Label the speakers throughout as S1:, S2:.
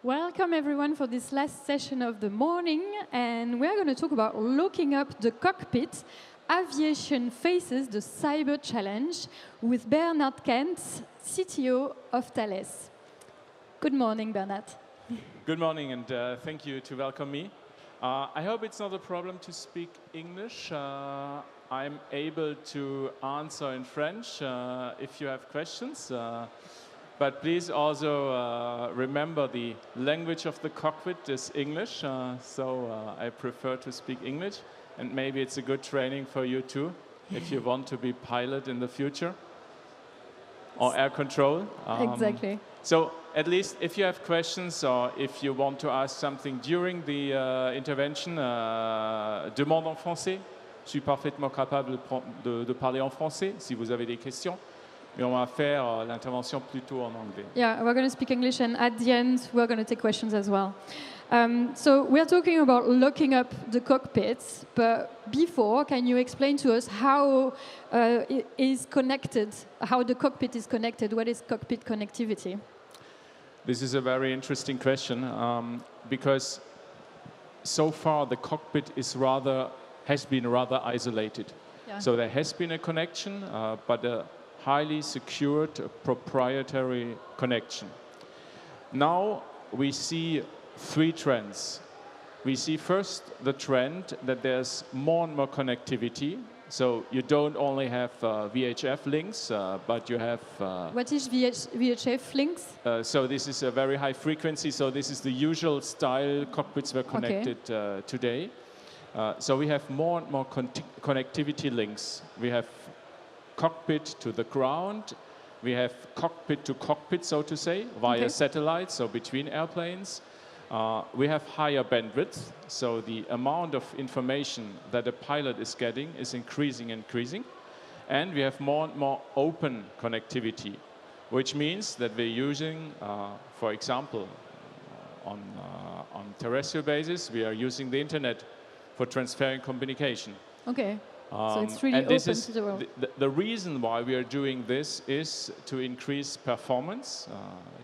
S1: Welcome everyone for this last session of the morning, and we are going to talk about looking up the cockpit. Aviation faces the cyber challenge with Bernard Kent, CTO of Thales. Good morning, Bernard.
S2: Good morning, and thank you to welcome me. I hope it's not a problem to speak English. I'm able to answer in French if you have questions. But please also remember the language of the cockpit is English, so I prefer to speak English. And maybe it's a good training for you too, if you want to be pilot in the future or air control.
S1: Exactly.
S2: So at least if you have questions or if you want to ask something during the intervention, demande en français. Je suis parfaitement capable de parler en français si vous avez des questions. Mais on va faire l'intervention plutôt en anglais.
S1: Yeah, we're going to speak English, and at the end, we're going to take questions as well. So we're talking about looking up the cockpits, but before, can you explain to us how it is connected, how the cockpit is connected? What is cockpit connectivity?
S2: This is a very interesting question because so far the cockpit has been rather isolated.
S1: Yeah.
S2: So there has been a connection, but a highly secured proprietary connection. Now we see three trends. We see first the trend that there's more and more connectivity. So you don't only have VHF links, but you have...
S1: What is VHF links?
S2: So this is a very high frequency. So this is the usual style cockpits were connected today. So we have more and more connectivity links. We have cockpit to the ground. We have cockpit to cockpit, so to say, via satellite, so between airplanes. We have higher bandwidth, so the amount of information that a pilot is getting is increasing. And we have more and more open connectivity, which means that we're using, for example, on terrestrial basis, we are using the internet for transferring communication.
S1: Okay. So it's really open to the world.
S2: The reason why we are doing this is to increase performance,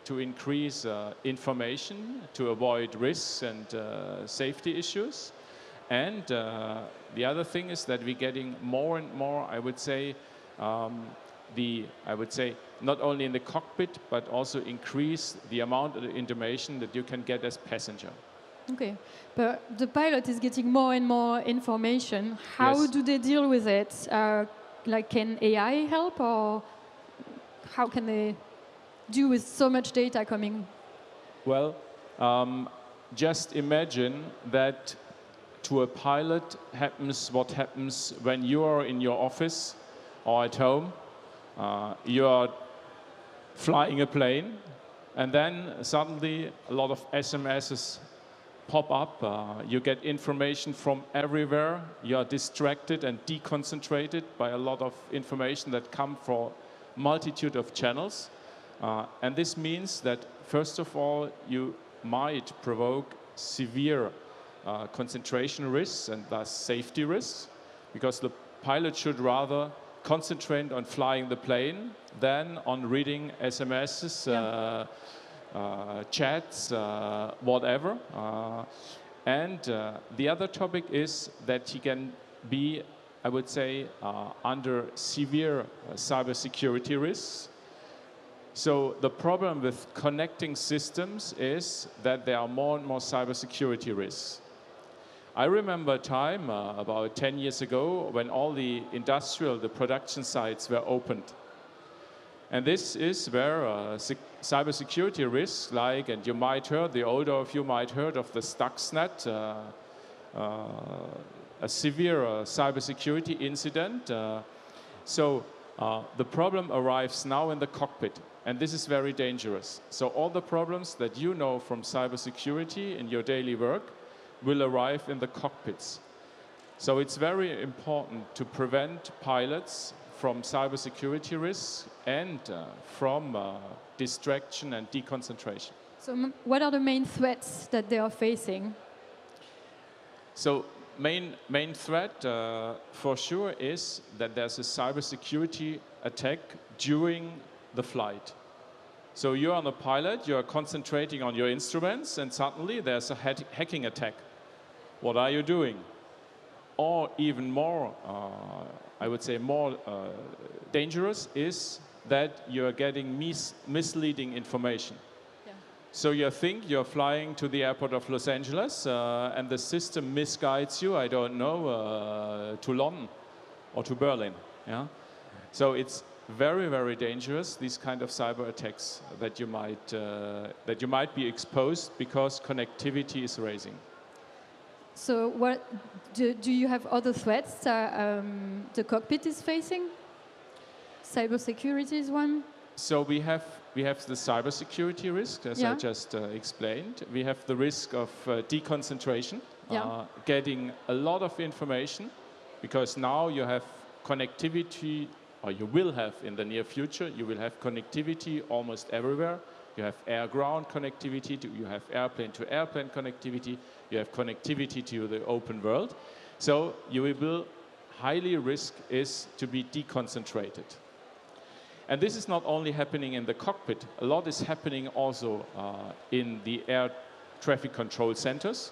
S2: to increase information, to avoid risks and safety issues. And the other thing is that we're getting more and more, I would say, not only in the cockpit, but also increase the amount of information that you can get as passenger.
S1: Okay, but the pilot is getting more and more information. How do they deal with it? Like, can AI help, or how can they do with so much data coming?
S2: Well, just imagine that to a pilot happens what happens when you are in your office or at home. You are flying a plane, and then suddenly a lot of SMSs pop up, you get information from everywhere, you are distracted and deconcentrated by a lot of information that come from multitude of channels. And this means that, first of all, you might provoke severe concentration risks and thus safety risks, because the pilot should rather concentrate on flying the plane than on reading SMSs, chats, whatever. And the other topic is that he can be, I would say, under severe cybersecurity risks. So the problem with connecting systems is that there are more and more cybersecurity risks. I remember a time about 10 years ago when all the production sites were opened. And this is where cybersecurity risks, like, and you might heard, the older of you might heard of the Stuxnet, a severe cybersecurity incident. So the problem arrives now in the cockpit, and this is very dangerous. So all the problems that you know from cybersecurity in your daily work will arrive in the cockpits. So it's very important to prevent pilots from cybersecurity risks and from distraction and deconcentration.
S1: So what are the main threats that they are facing?
S2: So main threat for sure is that there's a cybersecurity attack during the flight. So you're on a pilot, you're concentrating on your instruments, and suddenly there's a hacking attack. What are you doing? Or even more, I would say more dangerous is that you're getting misleading information. Yeah. So you think you're flying to the airport of Los Angeles and the system misguides you, I don't know, to London or to Berlin. Yeah? So it's very, very dangerous, these kind of cyber attacks that you might be exposed because connectivity is rising.
S1: So what do you have other threats the cockpit is facing? Cybersecurity is one.
S2: So we have the cybersecurity risk, as I just explained. We have the risk of deconcentration, getting a lot of information, because now you have connectivity, or you will have in the near future, you will have connectivity almost everywhere. You have air-ground connectivity, you have airplane-to-airplane connectivity, you have connectivity to the open world. So you will highly risk is to be deconcentrated. And this is not only happening in the cockpit, a lot is happening also in the air traffic control centers.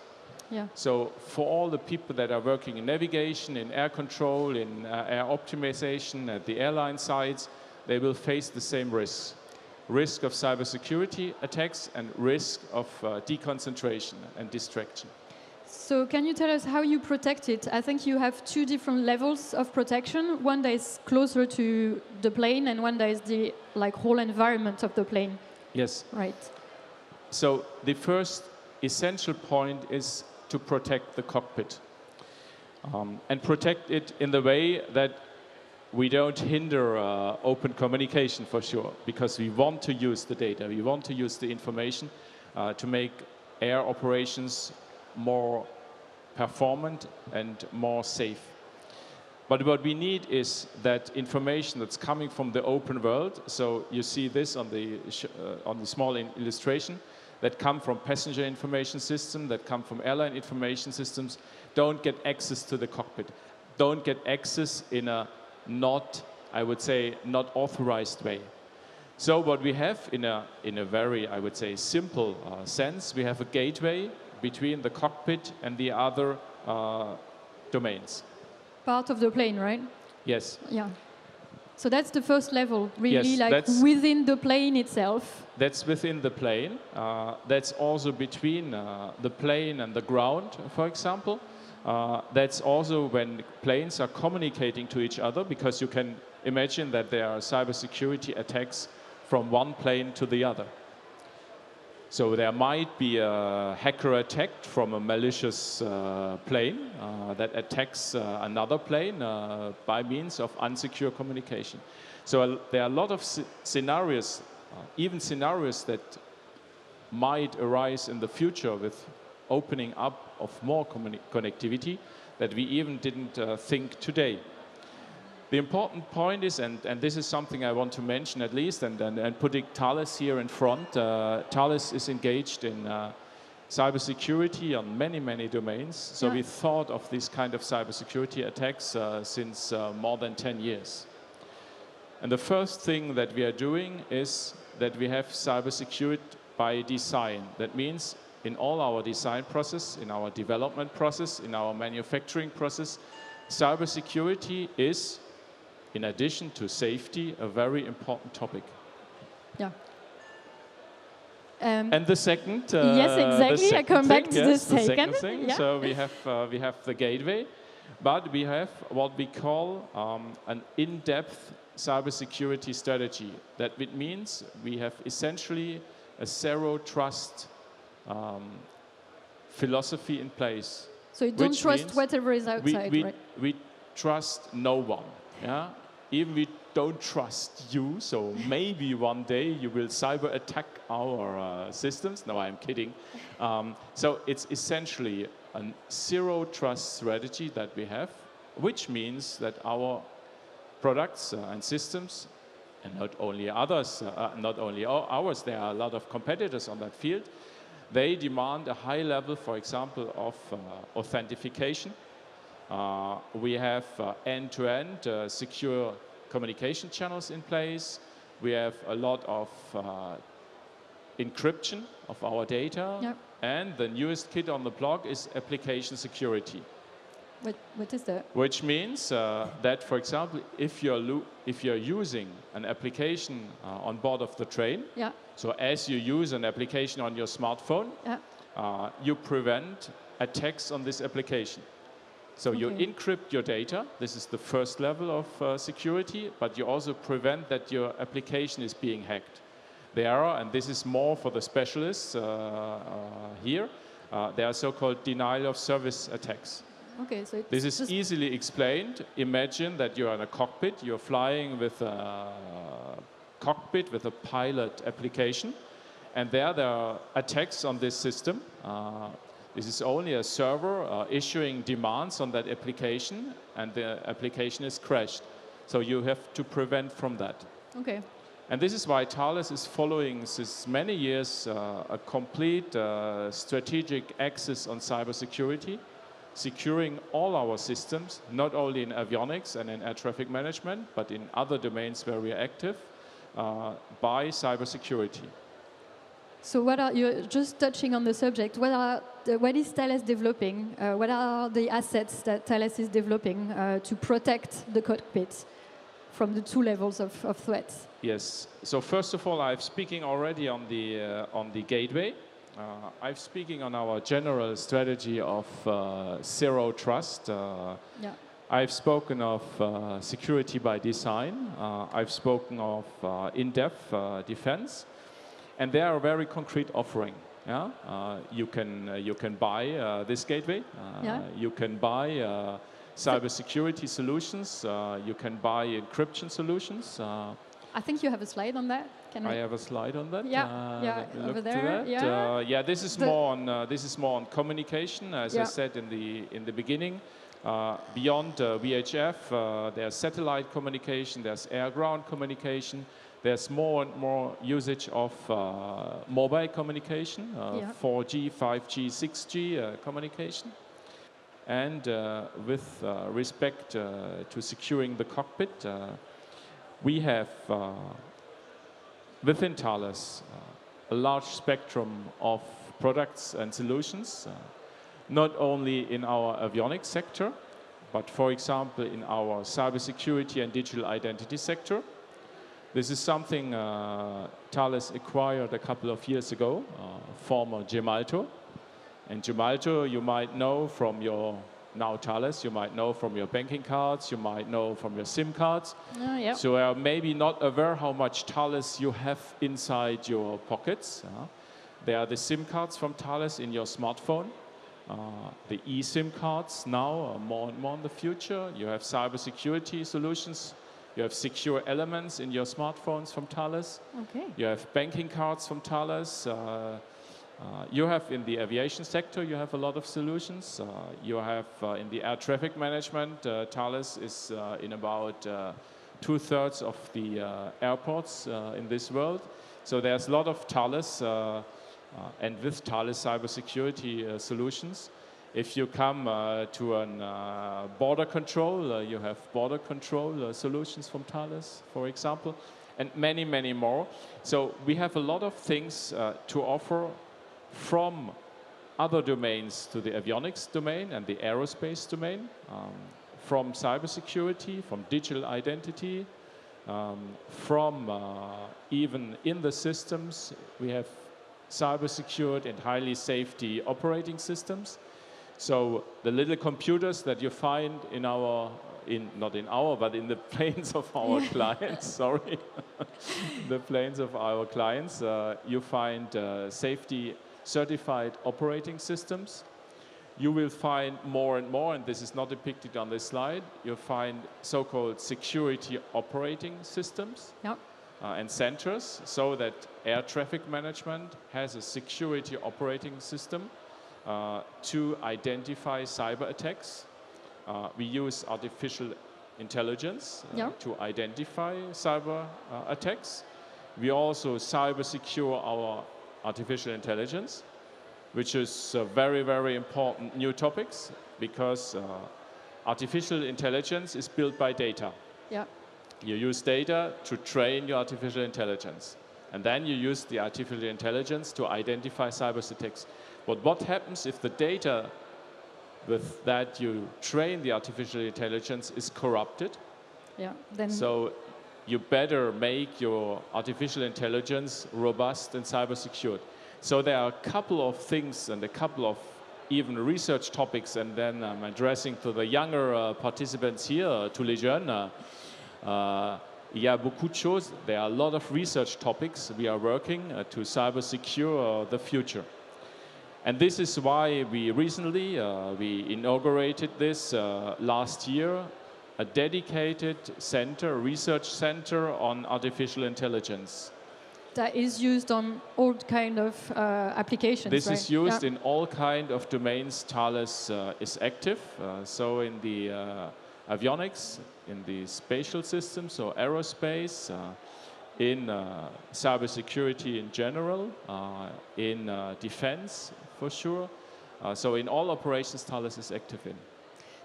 S2: Yeah. So for all the people that are working in navigation, in air control, in air optimization at the airline sites, they will face the same risks. Risk of cybersecurity attacks and risk of deconcentration and distraction.
S1: So can you tell us how you protect it? I think you have two different levels of protection. One that is closer to the plane and one that is the whole environment of the plane.
S2: Yes.
S1: Right.
S2: So the first essential point is to protect the cockpit. And protect it in the way that we don't hinder open communication, for sure, because we want to use the data, we want to use the information to make air operations more performant and more safe. But what we need is that information that's coming from the open world. So you see this on the small illustration, that come from passenger information system, that come from airline information systems, don't get access to the cockpit, don't get access in a not authorized way. So what we have in a very, I would say, simple sense, we have a gateway between the cockpit and the other domains.
S1: Part of the plane, right?
S2: Yes.
S1: Yeah. So that's the first level, really,
S2: yes,
S1: within the plane itself.
S2: That's within the plane. That's also between the plane and the ground, for example. That's also when planes are communicating to each other, because you can imagine that there are cybersecurity attacks from one plane to the other. So there might be a hacker attack from a malicious plane that attacks another plane by means of unsecure communication. So there are a lot of scenarios, even scenarios that might arise in the future with opening up of more connectivity that we even didn't think today. The important point is, and this is something I want to mention at least, and putting Thales here in front, Thales is engaged in cybersecurity on many, many domains. So we thought of these kind of cybersecurity attacks since more than 10 years. And the first thing that we are doing is that we have cybersecurity by design. That means in all our design process, in our development process, in our manufacturing process, cybersecurity is, in addition to safety, a very important topic. Yeah. And the second,
S1: yes, exactly. I come back to the second
S2: thing. Yeah. So we have the gateway, but we have what we call an in-depth cybersecurity strategy. That means we have essentially a zero trust philosophy in place.
S1: So you don't trust whatever is outside, right?
S2: We trust no one. Yeah. Even we don't trust you, so maybe one day you will cyber attack our systems. No, I'm kidding. So it's essentially a zero trust strategy that we have, which means that our products and systems, and not only others, not only ours, there are a lot of competitors on that field, they demand a high level, for example, of authentication. We have end-to-end secure communication channels in place. We have a lot of encryption of our data.
S1: Yep.
S2: And the newest kid on the block is application security.
S1: What is that?
S2: Which means that, for example, if you're using an application on board of the train,
S1: Yeah.
S2: so as you use an application on your smartphone,
S1: Yeah.
S2: you prevent attacks on this application. So you
S1: Okay.
S2: encrypt your data. This is the first level of security, but you also prevent that your application is being hacked. There are, and this is more for the specialists here, there are so-called denial of service attacks.
S1: Okay, so
S2: This
S1: it's
S2: is
S1: just
S2: easily explained. Imagine that you're in a cockpit, you're flying with a cockpit with a pilot application, and there are attacks on this system. This is only a server issuing demands on that application, and the application is crashed. So you have to prevent from that.
S1: okay.
S2: And this is why Thales is following since many years a complete strategic axis on cybersecurity, securing all our systems, not only in avionics and in air traffic management, but in other domains where we are active, by cybersecurity.
S1: So you're just touching on the subject. What is Thales developing? What are the assets that Thales is developing to protect the cockpit from the two levels of threats?
S2: Yes. So first of all, I'm speaking already on the gateway. I'm speaking on our general strategy of zero trust.
S1: Yeah.
S2: I've spoken of security by design. I've spoken of in-depth defense, and they are a very concrete offering. Yeah, you can buy this gateway.
S1: Yeah.
S2: You can buy cybersecurity solutions. You can buy encryption solutions.
S1: I think you have a slide on that.
S2: I have a slide on that.
S1: Yeah, yeah,
S2: let me
S1: over
S2: look
S1: there.
S2: to that.
S1: Yeah.
S2: This is more on communication, as I said in the beginning. Beyond VHF, there's satellite communication, there's air-ground communication, there's more and more usage of mobile communication, 4G, 5G, 6G communication. And with respect to securing the cockpit, we have within Thales a large spectrum of products and solutions, not only in our avionics sector, but for example in our cybersecurity and digital identity sector. This is something Thales acquired a couple of years ago, former Gemalto. And Gemalto, you might know from your, now Thales, you might know from your banking cards, you might know from your SIM cards.
S1: Yeah.
S2: So you are maybe not aware how much Thales you have inside your pockets. There are the SIM cards from Thales in your smartphone. The eSIM cards now, more and more in the future. You have cybersecurity solutions. You have secure elements in your smartphones from Thales.
S1: Okay.
S2: You have banking cards from Thales. You have in the aviation sector, you have a lot of solutions. You have in the air traffic management, Thales is in about 2/3 of the airports in this world. So there's a lot of Thales and with Thales cybersecurity solutions. If you come to a border control, you have border control solutions from Thales, for example, and many, many more. So we have a lot of things to offer from other domains to the avionics domain and the aerospace domain, from cybersecurity, from digital identity, from even in the systems, we have cyber-secured and highly safety operating systems. So the little computers that you find in our, not in our, but in the planes of our clients, sorry, the planes of our clients, you find safety certified operating systems. You will find more and more, and this is not depicted on this slide, you'll find so-called security operating systems.
S1: Yep.
S2: And centers, so that air traffic management has a security operating system to identify cyber attacks. We use artificial intelligence to identify cyber attacks. We also cyber secure our artificial intelligence, which is very, very important new topics, because artificial intelligence is built by data.
S1: Yeah.
S2: You use data to train your artificial intelligence. And then you use the artificial intelligence to identify cyber attacks. But what happens if the data with that you train the artificial intelligence is corrupted?
S1: Yeah. Then
S2: So you better make your artificial intelligence robust and cyber secured. So there are a couple of things and a couple of even research topics, and then I'm addressing to the younger participants here, tous les jeunes. Il y a beaucoup de choses. There are a lot of research topics we are working to cyber secure the future. And this is why we recently, we inaugurated this last year, a dedicated center, research center on artificial intelligence.
S1: that is used on all kind of applications.
S2: This
S1: right?
S2: is used in all kind of domains Thales is active. So in the avionics, in the spatial systems, so aerospace, in cybersecurity in general, in defense for sure. So in all operations Thales is active in.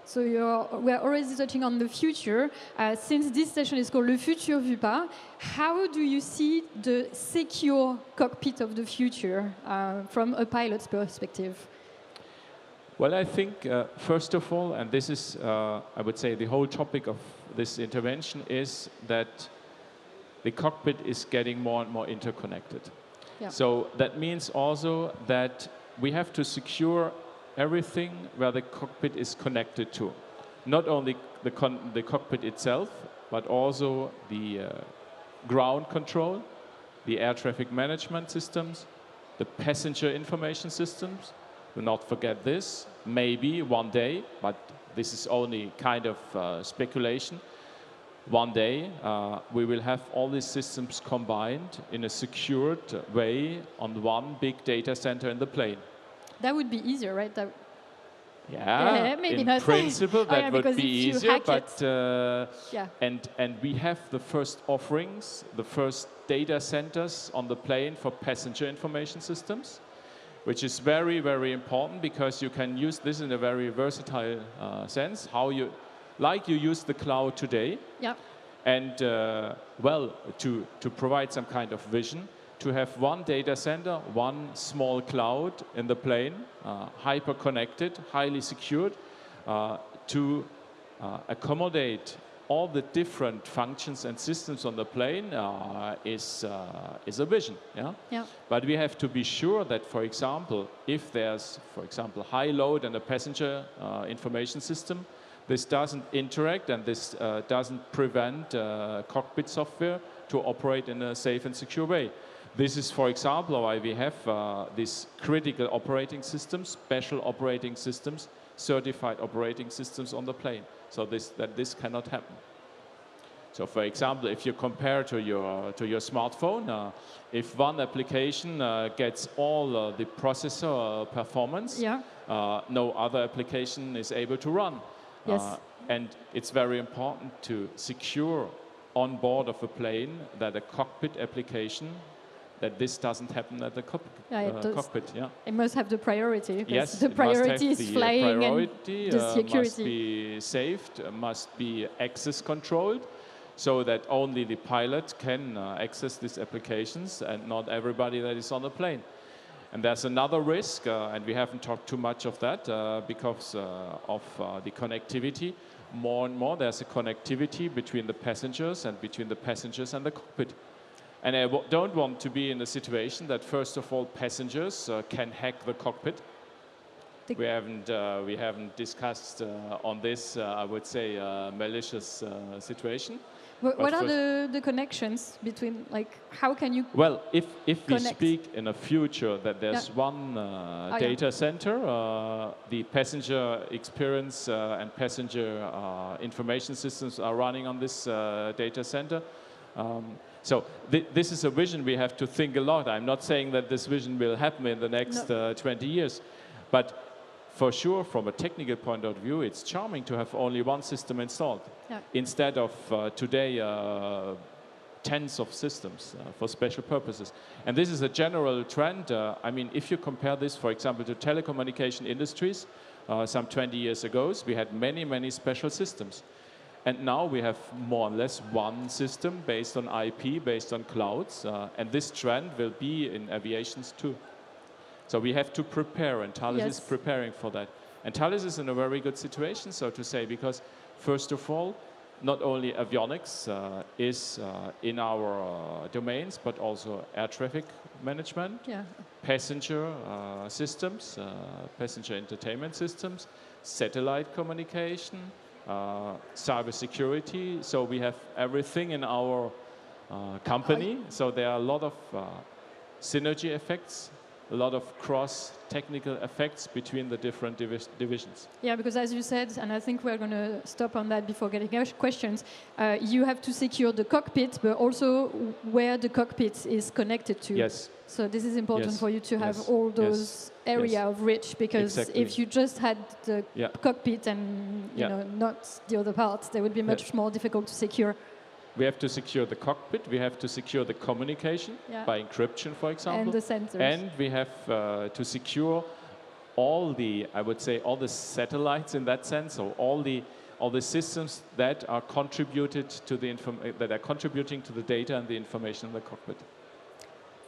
S1: So we're already touching on the future. Since this session is called Le Futur Vu Pas, how do you see the secure cockpit of the future from a pilot's perspective?
S2: Well, I think, first of all, and this is, I would say, the whole topic of this intervention is that the cockpit is getting more and more interconnected.
S1: Yeah.
S2: So that means also that we have to secure everything where the cockpit is connected to. Not only the cockpit itself, but also the ground control, the air traffic management systems, the passenger information systems. Do not forget this. Maybe one day, but this is only kind of speculation, one day we will have all these systems combined in a secured way on one big data center in the plane.
S1: That would be easier, right?
S2: Yeah,
S1: maybe
S2: in
S1: not.
S2: principle that would be easier, but
S1: yeah.
S2: and we have the first offerings, the first data centers on the plane for passenger information systems, which is very, very important because you can use this in a very versatile sense. How you, like you use the cloud today,
S1: Yeah.
S2: and well, to provide some kind of vision. To have one data center, one small cloud in the plane, hyper-connected, highly secured, to accommodate all the different functions and systems on the plane is a vision. Yeah?
S1: Yeah.
S2: But we have to be sure that, for example, if there's, for example, high load in a passenger information system, this doesn't interact and this doesn't prevent cockpit software to operate in a safe and secure way. This is, for example, why we have these critical operating systems, special operating systems, certified operating systems on the plane, so this cannot happen. So, for example, if you compare to your smartphone, if one application gets all the processor performance,
S1: Yeah.
S2: No other application is able to run.
S1: Yes.
S2: And it's very important to secure on board of a plane that a cockpit application, that this doesn't happen at the cockpit. Yeah.
S1: It must have the priority.
S2: Yes,
S1: the priority is flying
S2: priority,
S1: and the security
S2: must be saved, must be access controlled, so that only the pilot can access these applications and not everybody that is on the plane. And there's another risk, and we haven't talked too much of that because of the connectivity. More and more there's a connectivity between the passengers and between the passengers and the cockpit. And I don't want to be in a situation that, first of all, passengers can hack the cockpit. We haven't discussed on this, I would say, malicious situation.
S1: What are the connections between, like, how can you?
S2: Well, if we
S1: connect?
S2: speak in a future that there's one data center, the passenger experience and passenger information systems are running on this data center. So this is a vision we have to think a lot. I'm not saying that this vision will happen in the next 20 years, but for sure, from a technical point of view, it's charming to have only one system installed instead of today tens of systems for special purposes. And this is a general trend. I mean, if you compare this, for example, to telecommunication industries, some 20 years ago, we had many, many special systems. And now we have more or less one system based on IP, based on clouds, and this trend will be in aviations too. So we have to prepare, and Thales is preparing for that. And Thales is in a very good situation, so to say, because first of all, not only avionics is in our domains, but also air traffic management, passenger systems, passenger entertainment systems, satellite communication, cybersecurity. So we have everything in our company. So there are a lot of synergy effects, a lot of cross-technical effects between the different divisions.
S1: Yeah, because as you said, and I think we're going to stop on that before getting questions, you have to secure the cockpit, but also where the cockpit is connected to.
S2: Yes.
S1: So this is important for you to have all those area of reach, because if you just had the cockpit and you know not the other parts, they would be much more difficult to secure.
S2: We have to secure the cockpit, we have to secure the communication by encryption, for example.
S1: And the sensors.
S2: And we have to secure all the, I would say, all the satellites in that sense, so all the systems that are contributed to the contributing to the data and the information in the cockpit.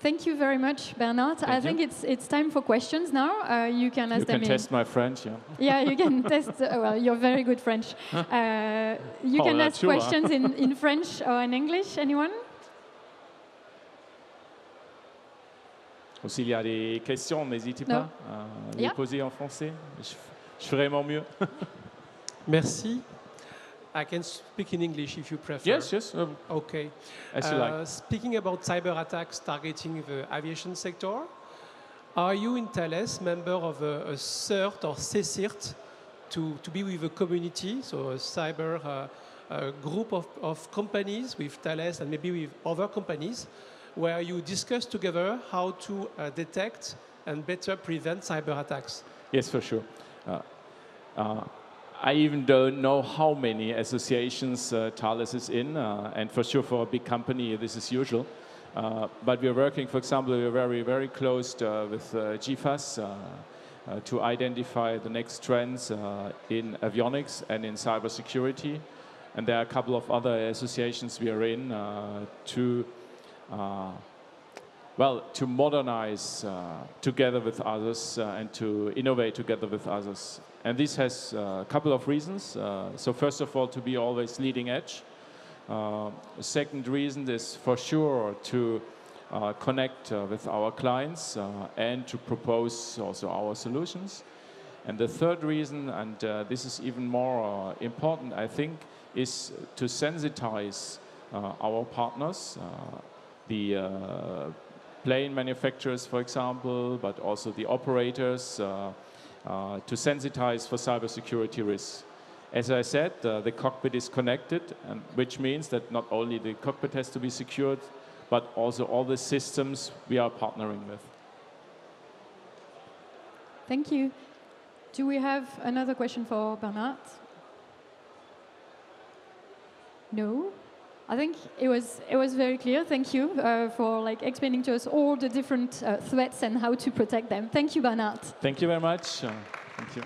S1: Thank you very much, Bernard. I think it's time for questions now. You can ask them.
S2: You can test my French,
S1: Yeah, you can test. Well, you're very good French. You can ask questions in French or in English. Anyone?
S2: S'il y a des questions, n'hésitez pas à les poser en français. Je ferai mon mieux.
S3: Merci. I can speak in English if you prefer.
S2: Yes, yes.
S3: Okay.
S2: As you like.
S3: Speaking about cyber attacks targeting the aviation sector, are you in Thales member of a CERT or CCIRT to be with the community, so a cyber group of companies with Thales and maybe with other companies, where you discuss together how to detect and better prevent cyber attacks?
S2: Yes, for sure. I even don't know how many associations Thales is in, and for sure for a big company this is usual. But we're working, for example, we're very, very close with GFAS to identify the next trends in avionics and in cybersecurity. And there are a couple of other associations we are in to modernize together with others and to innovate together with others. And this has a couple of reasons. So first of all, to be always leading edge. The second reason is for sure to connect with our clients and to propose also our solutions. And the third reason, and this is even more important, I think, is to sensitize our partners, the plane manufacturers, for example, but also the operators, to sensitize for cybersecurity risks. As I said, the cockpit is connected, and which means that not only the cockpit has to be secured, but also all the systems we are partnering with.
S1: Thank you. Do we have another question for Bernard? No? I think it was very clear. Thank you for explaining to us all the different threats and how to protect them. Thank you, Bernard.
S2: Thank you very much. Thank you.